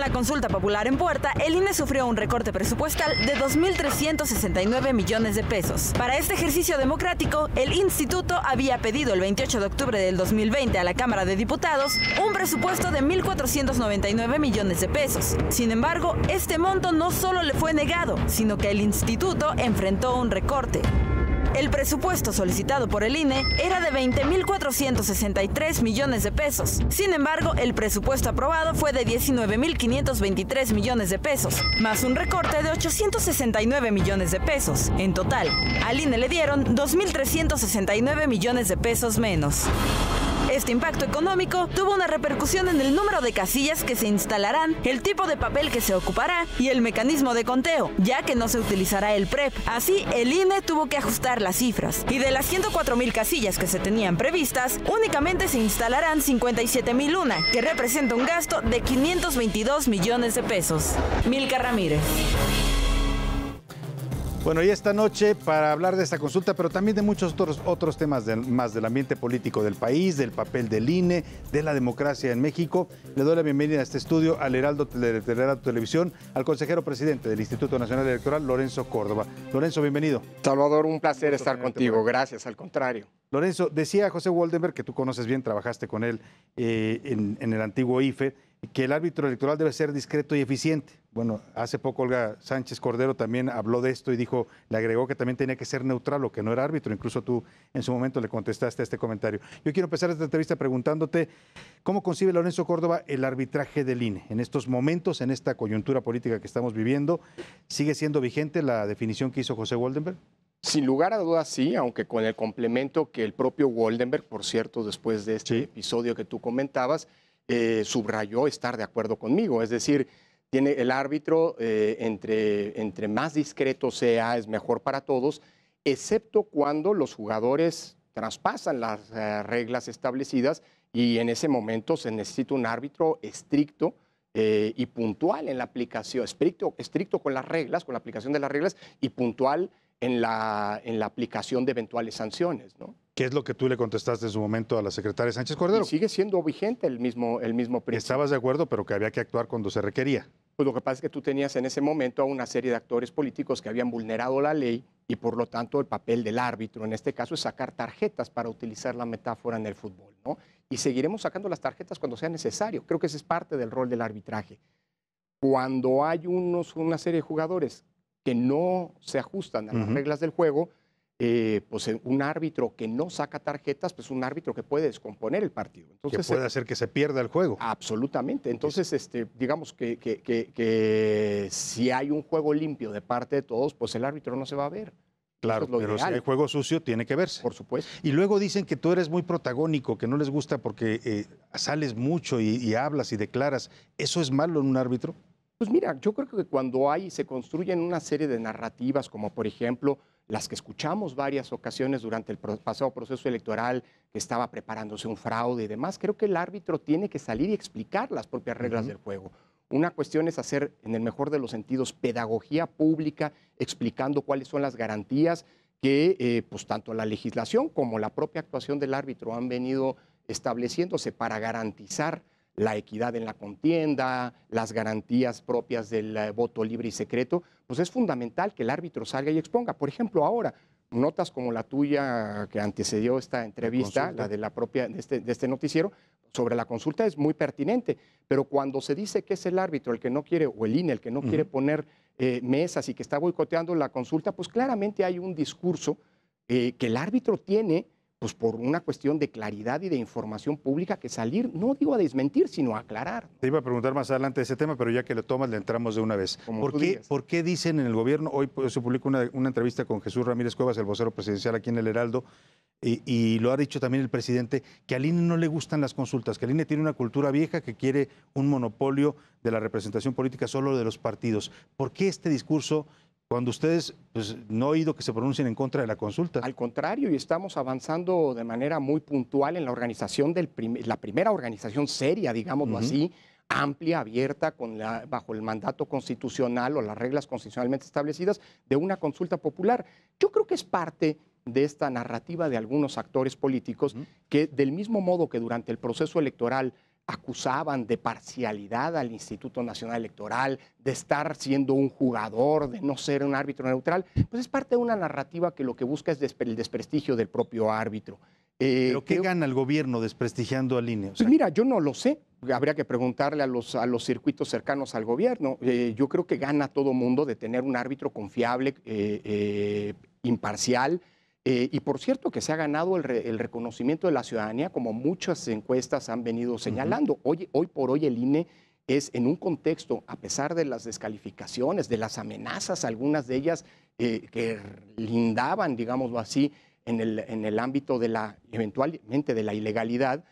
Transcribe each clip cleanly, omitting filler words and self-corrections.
la consulta popular en puerta, el INE sufrió un recorte presupuestal de 2.369 millones de pesos. Para este ejercicio democrático, el instituto había pedido el 28 de octubre del 2020 a la Cámara de Diputados un presupuesto de 1.499 millones de pesos. Sin embargo, este monto no solo le fue negado, sino que el instituto enfrentó un recorte. El presupuesto solicitado por el INE era de 20.463 millones de pesos. Sin embargo, el presupuesto aprobado fue de 19.523 millones de pesos, más un recorte de 869 millones de pesos. En total, al INE le dieron 2.369 millones de pesos menos. Este impacto económico tuvo una repercusión en el número de casillas que se instalarán, el tipo de papel que se ocupará y el mecanismo de conteo, ya que no se utilizará el PREP. Así, el INE tuvo que ajustar las cifras. Y de las 104.000 casillas que se tenían previstas, únicamente se instalarán 57.001, que representa un gasto de 522 millones de pesos. Milka Ramírez. Bueno, y esta noche para hablar de esta consulta, pero también de muchos otros temas más del ambiente político del país, del papel del INE, de la democracia en México, le doy la bienvenida a este estudio al Heraldo Televisión, al consejero presidente del Instituto Nacional Electoral, Lorenzo Córdoba. Lorenzo, bienvenido. Salvador, un placer estar contigo. Gracias, al contrario. Lorenzo, decía José Woldenberg, que tú conoces bien, trabajaste con él en el antiguo IFE, que el árbitro electoral debe ser discreto y eficiente. Bueno, hace poco Olga Sánchez Cordero también habló de esto y dijo, le agregó que también tenía que ser neutral o que no era árbitro. Incluso tú en su momento le contestaste a este comentario. Yo quiero empezar esta entrevista preguntándote, ¿cómo concibe Lorenzo Córdoba el arbitraje del INE? En estos momentos, en esta coyuntura política que estamos viviendo, ¿sigue siendo vigente la definición que hizo José Woldenberg? Sin lugar a dudas sí, aunque con el complemento que el propio Woldenberg, por cierto, después de este episodio que tú comentabas, subrayó estar de acuerdo conmigo. Es decir, tiene el árbitro, entre más discreto sea, es mejor para todos, excepto cuando los jugadores traspasan las reglas establecidas y en ese momento se necesita un árbitro estricto y puntual en la aplicación, estricto con las reglas, con la aplicación de las reglas y puntual en la aplicación de eventuales sanciones, ¿no? ¿Qué es lo que tú le contestaste en su momento a la secretaria Sánchez Cordero? Y sigue siendo vigente el mismo principio. Estabas de acuerdo, pero que había que actuar cuando se requería. Pues lo que pasa es que tú tenías en ese momento a una serie de actores políticos que habían vulnerado la ley y por lo tanto el papel del árbitro en este caso es sacar tarjetas, para utilizar la metáfora en el fútbol, ¿no? Y seguiremos sacando las tarjetas cuando sea necesario. Creo que ese es parte del rol del arbitraje. Cuando hay una serie de jugadores que no se ajustan a las reglas del juego, pues un árbitro que no saca tarjetas, pues un árbitro que puede descomponer el partido. Entonces, que puede hacer que se pierda el juego. Absolutamente. Entonces, digamos que si hay un juego limpio de parte de todos, pues el árbitro no se va a ver. Claro, pero ideal. Si hay juego sucio, tiene que verse. Por supuesto. Y luego dicen que tú eres muy protagónico, que no les gusta porque sales mucho y hablas y declaras. ¿Eso es malo en un árbitro? Pues mira, yo creo que cuando se construyen una serie de narrativas, como por ejemplo las que escuchamos varias ocasiones durante el pasado proceso electoral, que estaba preparándose un fraude y demás, creo que el árbitro tiene que salir y explicar las propias reglas del juego. Una cuestión es hacer, en el mejor de los sentidos, pedagogía pública, explicando cuáles son las garantías que pues tanto la legislación como la propia actuación del árbitro han venido estableciéndose para garantizar la equidad en la contienda, las garantías propias del voto libre y secreto, pues es fundamental que el árbitro salga y exponga. Por ejemplo, ahora, notas como la tuya que antecedió esta entrevista, la de la propia de este noticiero, sobre la consulta es muy pertinente, pero cuando se dice que es el árbitro el que no quiere, o el INE el que no quiere poner mesas y que está boicoteando la consulta, pues claramente hay un discurso que el árbitro tiene, pues por una cuestión de claridad y de información pública, que salir, no digo a desmentir, sino a aclarar. Te iba a preguntar más adelante de ese tema, pero ya que lo tomas, le entramos de una vez. ¿Por qué dicen en el gobierno, hoy se publicó una entrevista con Jesús Ramírez Cuevas, el vocero presidencial aquí en el Heraldo, y lo ha dicho también el presidente, que al INE no le gustan las consultas, que el INE tiene una cultura vieja que quiere un monopolio de la representación política solo de los partidos? ¿Por qué este discurso cuando ustedes pues, no he oído que se pronuncien en contra de la consulta? Al contrario, y estamos avanzando de manera muy puntual en la organización la primera organización seria, digámoslo así, amplia, abierta, bajo el mandato constitucional o las reglas constitucionalmente establecidas de una consulta popular. Yo creo que es parte de esta narrativa de algunos actores políticos que, del mismo modo que durante el proceso electoral acusaban de parcialidad al Instituto Nacional Electoral, de estar siendo un jugador, de no ser un árbitro neutral, pues es parte de una narrativa que lo que busca es el desprestigio del propio árbitro. ¿Pero qué gana el gobierno desprestigiando al INE? O sea, pues mira, yo no lo sé. Habría que preguntarle a los circuitos cercanos al gobierno. Yo creo que gana todo mundo de tener un árbitro confiable, imparcial. Y por cierto que se ha ganado el reconocimiento de la ciudadanía, como muchas encuestas han venido señalando. Hoy por hoy el INE es en un contexto, a pesar de las descalificaciones, de las amenazas, algunas de ellas que lindaban, digámoslo así, en el ámbito de eventualmente de la ilegalidad,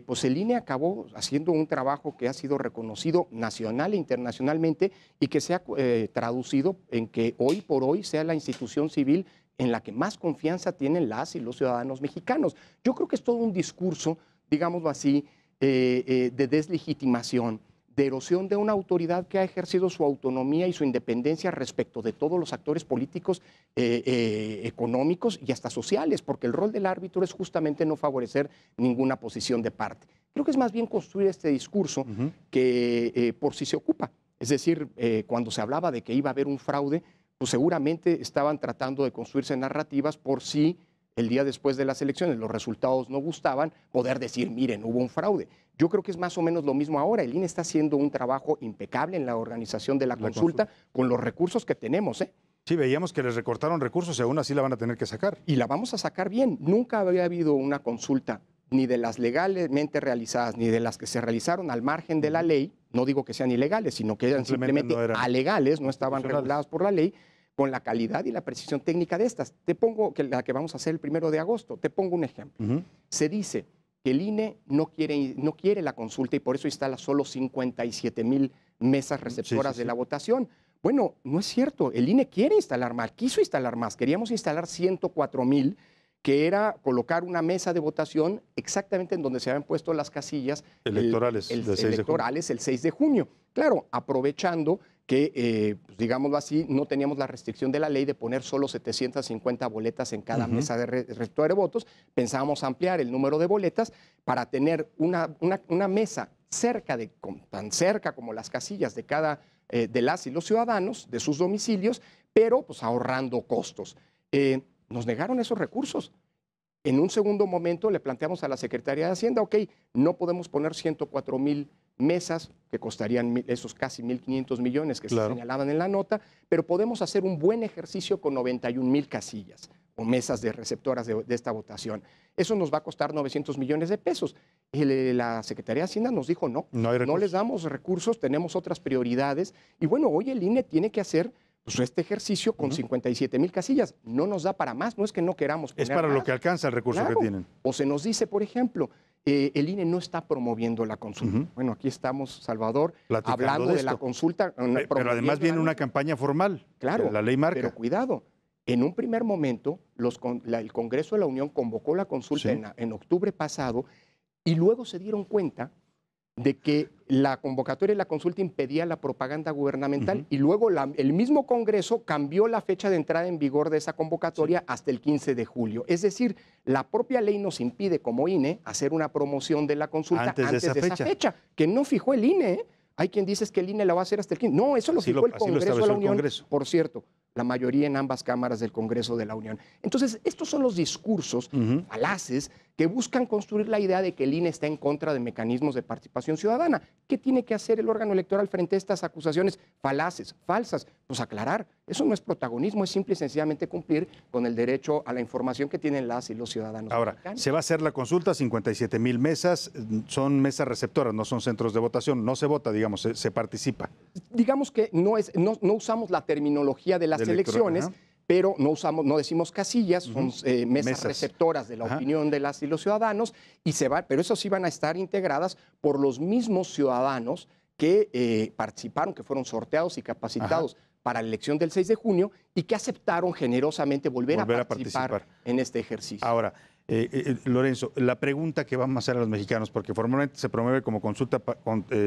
pues el INE acabó haciendo un trabajo que ha sido reconocido nacional e internacionalmente y que se ha traducido en que hoy por hoy sea la institución civil en la que más confianza tienen las y los ciudadanos mexicanos. Yo creo que es todo un discurso, digámoslo así, de deslegitimación, de erosión de una autoridad que ha ejercido su autonomía y su independencia respecto de todos los actores políticos, económicos y hasta sociales, porque el rol del árbitro es justamente no favorecer ninguna posición de parte. Creo que es más bien construir este discurso que por si se ocupa. Es decir, cuando se hablaba de que iba a haber un fraude, pues seguramente estaban tratando de construirse narrativas por si el día después de las elecciones los resultados no gustaban, poder decir, miren, hubo un fraude. Yo creo que es más o menos lo mismo ahora. El INE está haciendo un trabajo impecable en la organización de la consulta con los recursos que tenemos. Sí, veíamos que les recortaron recursos y aún así la van a tener que sacar. Y la vamos a sacar bien. Nunca había habido una consulta, ni de las legalmente realizadas, ni de las que se realizaron al margen de la ley. No digo que sean ilegales, sino que eran simplemente no alegales, no estaban reguladas por la ley, con la calidad y la precisión técnica de estas. Te pongo la que vamos a hacer el 1 de agosto. Te pongo un ejemplo. Se dice que el INE no quiere la consulta y por eso instala solo 57,000 mesas receptoras de la votación. Bueno, no es cierto. El INE quiere instalar más, quiso instalar más. Queríamos instalar 104,000, que era colocar una mesa de votación exactamente en donde se habían puesto las casillas electorales, el 6 de junio. Claro, aprovechando que, pues, digámoslo así, no teníamos la restricción de la ley de poner solo 750 boletas en cada mesa de receptor de votos. Pensábamos ampliar el número de boletas para tener una mesa tan cerca como las casillas de cada de las y los ciudadanos, de sus domicilios, pero pues ahorrando costos. Nos negaron esos recursos. En un segundo momento le planteamos a la Secretaría de Hacienda, ok, no podemos poner 104,000 mesas, que costarían esos casi 1,500 millones que se señalaban en la nota, pero podemos hacer un buen ejercicio con 91,000 casillas o mesas de receptoras de esta votación. Eso nos va a costar 900 millones de pesos. La Secretaría de Hacienda nos dijo, no les damos recursos, tenemos otras prioridades. Y bueno, hoy el INE tiene que hacer pues este ejercicio con 57,000 casillas. No nos da para más, no es que no queramos poner es para más. Lo que alcanza el recurso que tienen. O se nos dice, por ejemplo, el INE no está promoviendo la consulta. Bueno, aquí estamos, Salvador, hablando de la consulta. Pero además viene una campaña formal. Claro, la ley marca. Pero cuidado, en un primer momento el Congreso de la Unión convocó la consulta en octubre pasado y luego se dieron cuenta de que la convocatoria y la consulta impedía la propaganda gubernamental y luego el mismo Congreso cambió la fecha de entrada en vigor de esa convocatoria hasta el 15 de julio. Es decir, la propia ley nos impide como INE hacer una promoción de la consulta antes de esa fecha, que no fijó el INE. Hay quien dice que el INE la va a hacer hasta el 15. No, eso lo fijó el Congreso de la Unión. Por cierto, la mayoría en ambas cámaras del Congreso de la Unión. Entonces, estos son los discursos falaces que buscan construir la idea de que el INE está en contra de mecanismos de participación ciudadana. ¿Qué tiene que hacer el órgano electoral frente a estas acusaciones falaces, falsas? Pues aclarar. Eso no es protagonismo, es simple y sencillamente cumplir con el derecho a la información que tienen las y los ciudadanos. Ahora, mexicanos. Se va a hacer la consulta, 57,000 mesas, son mesas receptoras, no son centros de votación, no se vota, digamos, se participa. Digamos que no usamos la terminología de las elecciones, pero no decimos casillas, son mesas receptoras de la opinión de las y los ciudadanos, pero eso sí van a estar integradas por los mismos ciudadanos que participaron, que fueron sorteados y capacitados para la elección del 6 de junio y que aceptaron generosamente volver a participar en este ejercicio. Ahora, Lorenzo, la pregunta que vamos a hacer a los mexicanos, porque formalmente se promueve como consulta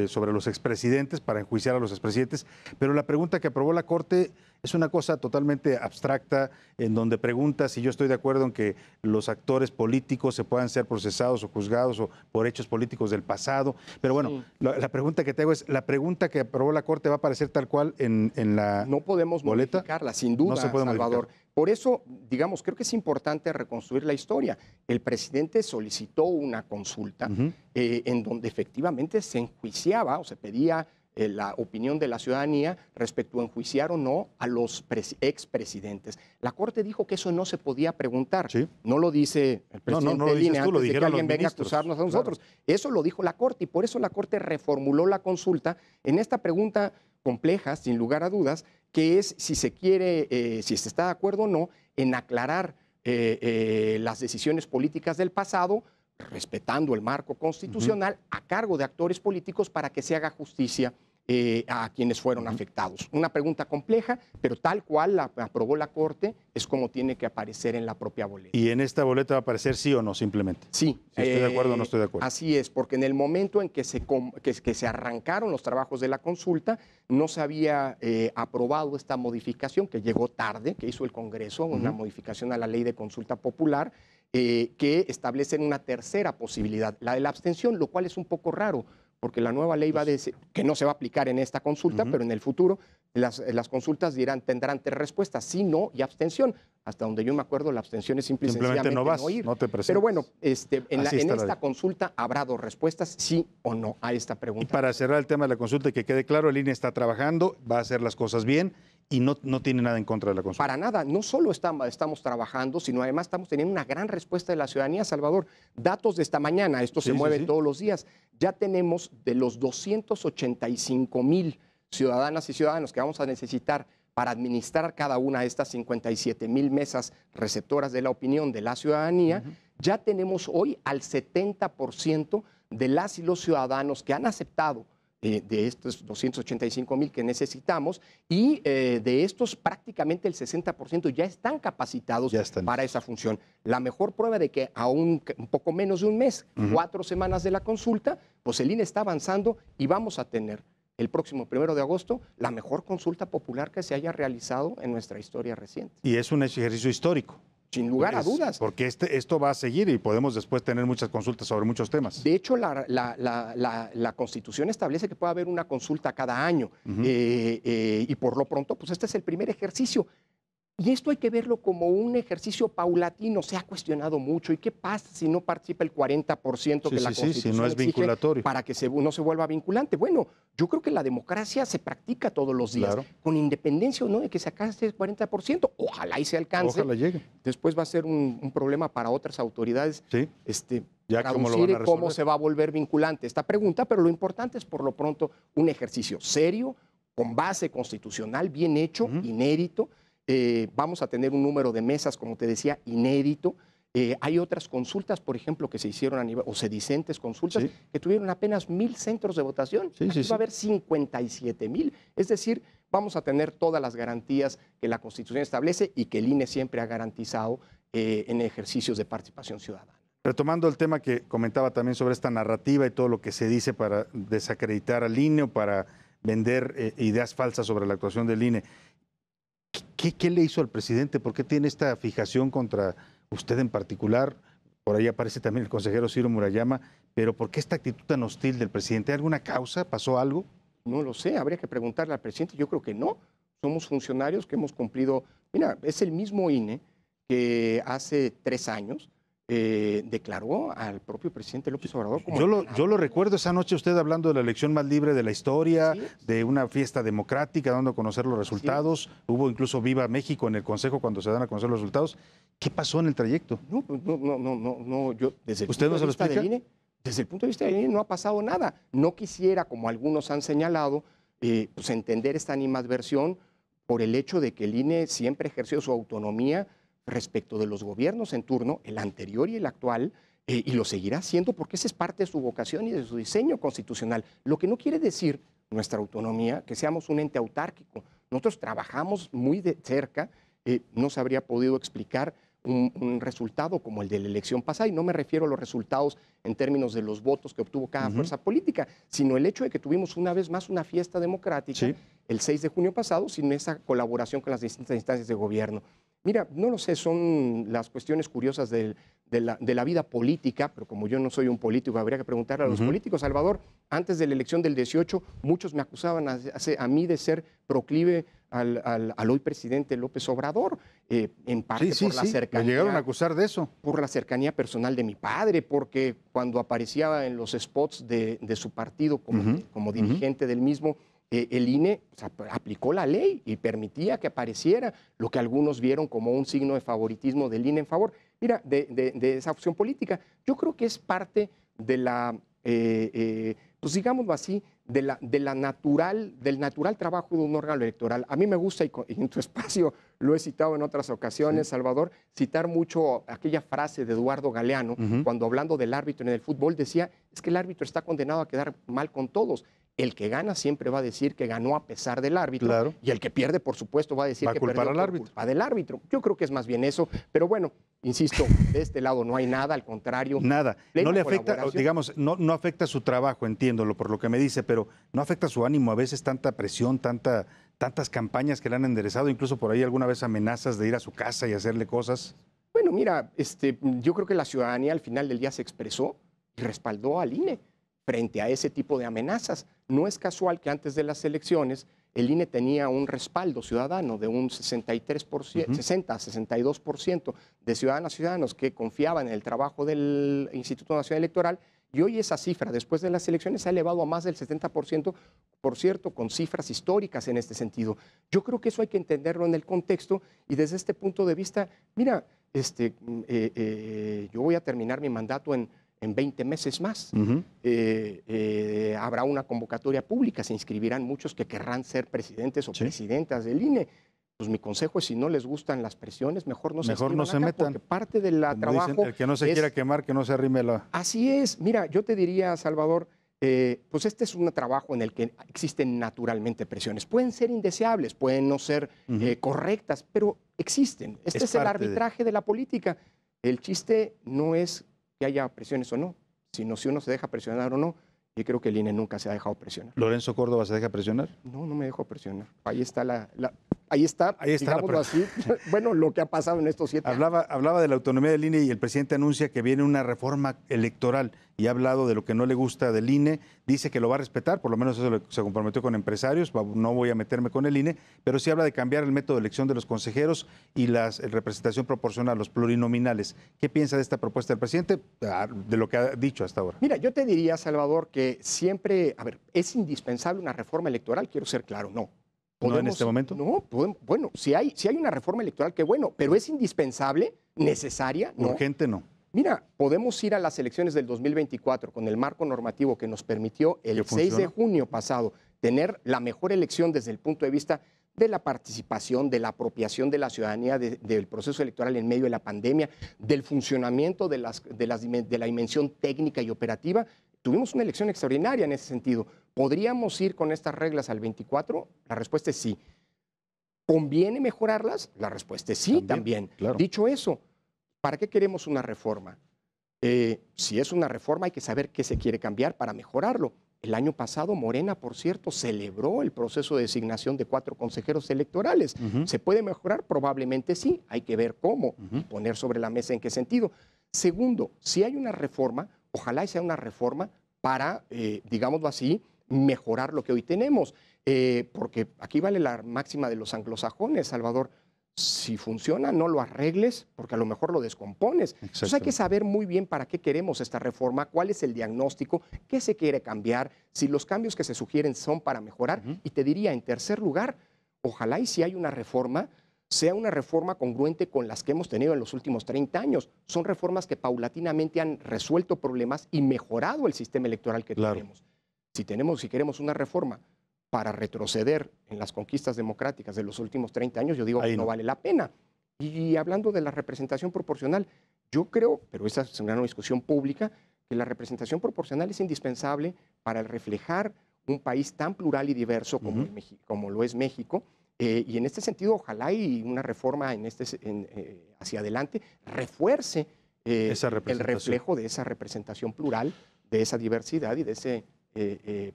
sobre los expresidentes, para enjuiciar a los expresidentes, pero la pregunta que aprobó la Corte Es una cosa totalmente abstracta en donde pregunta si yo estoy de acuerdo en que los actores políticos se puedan ser procesados o juzgados o por hechos políticos del pasado. Pero bueno, Sí. la pregunta que te hago es, ¿la pregunta que aprobó la Corte va a aparecer tal cual en la No podemos boleta? modificarla, sin duda, No se puede Salvador. modificar. Por eso, digamos, creo que es importante reconstruir la historia. El presidente solicitó una consulta en donde efectivamente se enjuiciaba o se pedía la opinión de la ciudadanía respecto a enjuiciar o no a los expresidentes. La Corte dijo que eso no se podía preguntar. Sí. No lo dice el presidente no lo del dices INE tú, lo antes de que dijeron alguien los venga a ministros. acusarnos a Claro. nosotros. Eso lo dijo la Corte y por eso la Corte reformuló la consulta en esta pregunta compleja, sin lugar a dudas, que es si se quiere, si se está de acuerdo o no en aclarar las decisiones políticas del pasado, respetando el marco constitucional, a cargo de actores políticos para que se haga justicia a quienes fueron afectados. Una pregunta compleja, pero tal cual la aprobó la Corte, es como tiene que aparecer en la propia boleta. ¿Y en esta boleta va a aparecer sí o no simplemente? Sí. Si estoy de acuerdo o no estoy de acuerdo. Así es, porque en el momento en que se arrancaron los trabajos de la consulta, no se había aprobado esta modificación que llegó tarde, que hizo el Congreso, una modificación a la ley de consulta popular, que establece una tercera posibilidad, la de la abstención, lo cual es un poco raro, porque la nueva ley va a decir que no se va a aplicar en esta consulta, pero en el futuro las consultas tendrán 3 respuestas, sí, no y abstención. Hasta donde yo me acuerdo, la abstención es simple y Simplemente sencillamente no vas, no ir. no te presentas. Pero bueno, en Así está la esta ley. consulta habrá 2 respuestas, sí o no, a esta Y pregunta. para cerrar el tema de la consulta y que quede claro, el INE está trabajando, va a hacer las cosas bien y no tiene nada en contra de la consulta. Para nada, no solo estamos trabajando, sino además estamos teniendo una gran respuesta de la ciudadanía, Salvador. Datos de esta mañana, esto se mueve todos los días. Ya tenemos de los 285,000 ciudadanas y ciudadanos que vamos a necesitar para administrar cada una de estas 57,000 mesas receptoras de la opinión de la ciudadanía, ya tenemos hoy al 70% de las y los ciudadanos que han aceptado de estos 285,000 que necesitamos y de estos prácticamente el 60% ya están capacitados para esa función. La mejor prueba de que aún un poco menos de un mes, 4 semanas de la consulta, pues el INE está avanzando y vamos a tener el próximo 1 de agosto la mejor consulta popular que se haya realizado en nuestra historia reciente. Y es un ejercicio histórico. Sin lugar a dudas. Porque esto va a seguir y podemos después tener muchas consultas sobre muchos temas. De hecho, la Constitución establece que puede haber una consulta cada año y por lo pronto, pues este es el primer ejercicio. Y esto hay que verlo como un ejercicio paulatino. Se ha cuestionado mucho. ¿Y qué pasa si no participa el 40% que la Constitución si no es exige vinculatorio para que no se vuelva vinculante? Bueno, yo creo que la democracia se practica todos los días, con independencia o no de que se alcance el 40%. Ojalá y se alcance. Ojalá llegue. Después va a ser un problema para otras autoridades. Ya traducir cómo se va a volver vinculante esta pregunta, pero lo importante es por lo pronto un ejercicio serio, con base constitucional, bien hecho, inédito. Vamos a tener un número de mesas, como te decía, inédito. Hay otras consultas, por ejemplo, que se hicieron a nivel, o sedicentes consultas, que tuvieron apenas 1,000 centros de votación. Aquí va a haber 57,000. Es decir, vamos a tener todas las garantías que la Constitución establece y que el INE siempre ha garantizado en ejercicios de participación ciudadana. Retomando el tema que comentaba también sobre esta narrativa y todo lo que se dice para desacreditar al INE o para vender ideas falsas sobre la actuación del INE, ¿qué le hizo al presidente? ¿Por qué tiene esta fijación contra usted en particular? Por ahí aparece también el consejero Ciro Murayama, pero ¿por qué esta actitud tan hostil del presidente? ¿Hay alguna causa? ¿Pasó algo? No lo sé, habría que preguntarle al presidente. Yo creo que no. Somos funcionarios que hemos cumplido. Mira, es el mismo INE que hace 3 años declaró al propio presidente López Obrador como... Yo lo recuerdo esa noche usted hablando de la elección más libre de la historia, de una fiesta democrática, dando a conocer los resultados. Hubo incluso Viva México en el Consejo cuando se dan a conocer los resultados. ¿Qué pasó en el trayecto? No, yo desde el ¿Usted punto no se de lo vista del explica? INE, desde el punto de vista del INE no ha pasado nada. No quisiera, como algunos han señalado, pues entender esta animadversión por el hecho de que el INE siempre ejerció su autonomía respecto de los gobiernos en turno, el anterior y el actual, y lo seguirá haciendo porque esa es parte de su vocación y de su diseño constitucional. Lo que no quiere decir nuestra autonomía que seamos un ente autárquico. Nosotros trabajamos muy de cerca, no se habría podido explicar un resultado como el de la elección pasada, y no me refiero a los resultados en términos de los votos que obtuvo cada fuerza política, sino el hecho de que tuvimos una vez más una fiesta democrática el 6 de junio pasado sin esa colaboración con las distintas instancias de gobierno. Mira, no lo sé, son las cuestiones curiosas de la vida política, pero como yo no soy un político, habría que preguntarle a los políticos. Salvador, antes de la elección del 18, muchos me acusaban a mí de ser proclive al hoy presidente López Obrador, en parte por la cercanía. Me llegaron a acusar de eso. Por la cercanía personal de mi padre, porque cuando aparecía en los spots de su partido como dirigente del mismo, el INE aplicó la ley y permitía que apareciera lo que algunos vieron como un signo de favoritismo del INE en favor, mira, de esa opción política. Yo creo que es parte de la, pues digámoslo así, del natural trabajo de un órgano electoral. A mí me gusta, y en tu espacio lo he citado en otras ocasiones, Salvador, citar mucho aquella frase de Eduardo Galeano, cuando hablando del árbitro en el fútbol decía, es que el árbitro está condenado a quedar mal con todos. El que gana siempre va a decir que ganó a pesar del árbitro, y el que pierde, por supuesto, va a decir que perdió por culpa del árbitro. Yo creo que es más bien eso, pero bueno, insisto, de este lado no hay nada, al contrario. Nada, no le afecta, digamos, no afecta su trabajo, entiéndolo por lo que me dice, pero no afecta su ánimo, a veces tanta presión, tantas campañas que le han enderezado, incluso por ahí alguna vez amenazas de ir a su casa y hacerle cosas. Bueno, mira, yo creo que la ciudadanía al final del día se expresó y respaldó al INE frente a ese tipo de amenazas. No es casual que antes de las elecciones el INE tenía un respaldo ciudadano de un 63%, 60-62% de ciudadanas y ciudadanos que confiaban en el trabajo del Instituto Nacional Electoral, y hoy esa cifra, después de las elecciones, se ha elevado a más del 70%, por cierto, con cifras históricas en este sentido. Yo creo que eso hay que entenderlo en el contexto, y desde este punto de vista, mira, yo voy a terminar mi mandato en 20 meses más. Habrá una convocatoria pública, se inscribirán muchos que querrán ser presidentes o presidentas del INE. Pues mi consejo es, si no les gustan las presiones, mejor no se metan. Porque parte del trabajo dicen, el que no se quiera quemar, que no se arrime la... Así es. Mira, yo te diría, Salvador, pues este es un trabajo en el que existen naturalmente presiones. Pueden ser indeseables, pueden no ser correctas, pero existen. Este es el arbitraje de la política. El chiste no es que haya presiones o no, sino si uno se deja presionar o no. Yo creo que el INE nunca se ha dejado presionar. ¿Lorenzo Córdoba se deja presionar? No, no me dejó presionar. Ahí está ahí está digámoslo así, bueno, lo que ha pasado en estos 7 años. Hablaba de la autonomía del INE, y el presidente anuncia que viene una reforma electoral, y ha hablado de lo que no le gusta del INE, dice que lo va a respetar, por lo menos eso se comprometió con empresarios, no voy a meterme con el INE, pero sí habla de cambiar el método de elección de los consejeros y la representación proporcional, los plurinominales. ¿Qué piensa de esta propuesta del presidente, de lo que ha dicho hasta ahora? Mira, yo te diría, Salvador, que siempre, ¿es indispensable una reforma electoral? Quiero ser claro, no. ¿No en este momento? No, bueno, si hay una reforma electoral, qué bueno, pero ¿es indispensable? ¿Necesaria? No. Urgente, no. Mira, podemos ir a las elecciones del 2024 con el marco normativo que nos permitió el 6 de junio pasado tener la mejor elección desde el punto de vista de la participación, de la apropiación de la ciudadanía del proceso electoral en medio de la pandemia, del funcionamiento de la dimensión técnica y operativa. Tuvimos una elección extraordinaria en ese sentido. ¿Podríamos ir con estas reglas al 24? La respuesta es sí. ¿Conviene mejorarlas? La respuesta es sí, también. Claro. Dicho eso, ¿para qué queremos una reforma? Si es una reforma, hay que saber qué se quiere cambiar para mejorarlo. El año pasado, Morena, por cierto, celebró el proceso de designación de 4 consejeros electorales. ¿Se puede mejorar? Probablemente sí. Hay que ver cómo y poner sobre la mesa en qué sentido. Segundo, si hay una reforma, ojalá sea una reforma para, digámoslo así, mejorar lo que hoy tenemos. Porque aquí vale la máxima de los anglosajones, Salvador. Si funciona, no lo arregles, porque a lo mejor lo descompones. Entonces hay que saber muy bien para qué queremos esta reforma, cuál es el diagnóstico, qué se quiere cambiar, si los cambios que se sugieren son para mejorar. Y te diría, en tercer lugar, ojalá y si hay una reforma, sea una reforma congruente con las que hemos tenido en los últimos 30 años. Son reformas que paulatinamente han resuelto problemas y mejorado el sistema electoral que tenemos. Si queremos una reforma para retroceder en las conquistas democráticas de los últimos 30 años, yo digo que no vale la pena. Y hablando de la representación proporcional, yo creo, pero esa es una discusión pública, que la representación proporcional es indispensable para reflejar un país tan plural y diverso como lo es México, Y en este sentido, ojalá y una reforma hacia adelante refuerce el reflejo de esa representación plural, de esa diversidad y de ese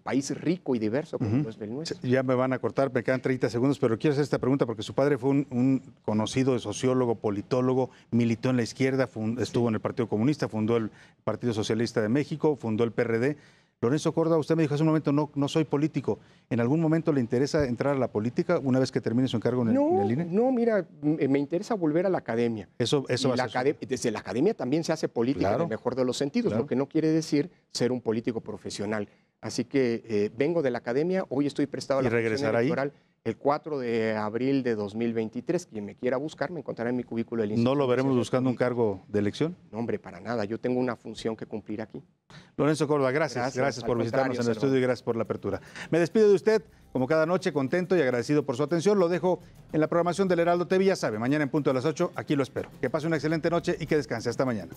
país rico y diverso como lo es el nuestro. Ya me van a cortar, me quedan 30 segundos, pero quiero hacer esta pregunta porque su padre fue un conocido sociólogo, politólogo, militó en la izquierda, estuvo en el Partido Comunista, fundó el Partido Socialista de México, fundó el PRD. Lorenzo Córdoba, usted me dijo hace un momento, no soy político. ¿En algún momento le interesa entrar a la política una vez que termine su encargo en el INE? No, mira, me interesa volver a la academia. Eso va a ser. Desde la academia también se hace política, en el mejor de los sentidos, lo que no quiere decir ser un político profesional. Así que vengo de la academia, hoy estoy prestado a la función electoral. El 4 de abril de 2023, quien me quiera buscar me encontrará en mi cubículo del Instituto. ¿No lo veremos buscando un cargo de elección? No, hombre, para nada. Yo tengo una función que cumplir aquí. Lorenzo Córdoba, gracias por visitarnos en el estudio y gracias por la apertura. Me despido de usted, como cada noche, contento y agradecido por su atención. Lo dejo en la programación del Heraldo TV, ya sabe, mañana en punto de las 8, aquí lo espero. Que pase una excelente noche y que descanse. Hasta mañana.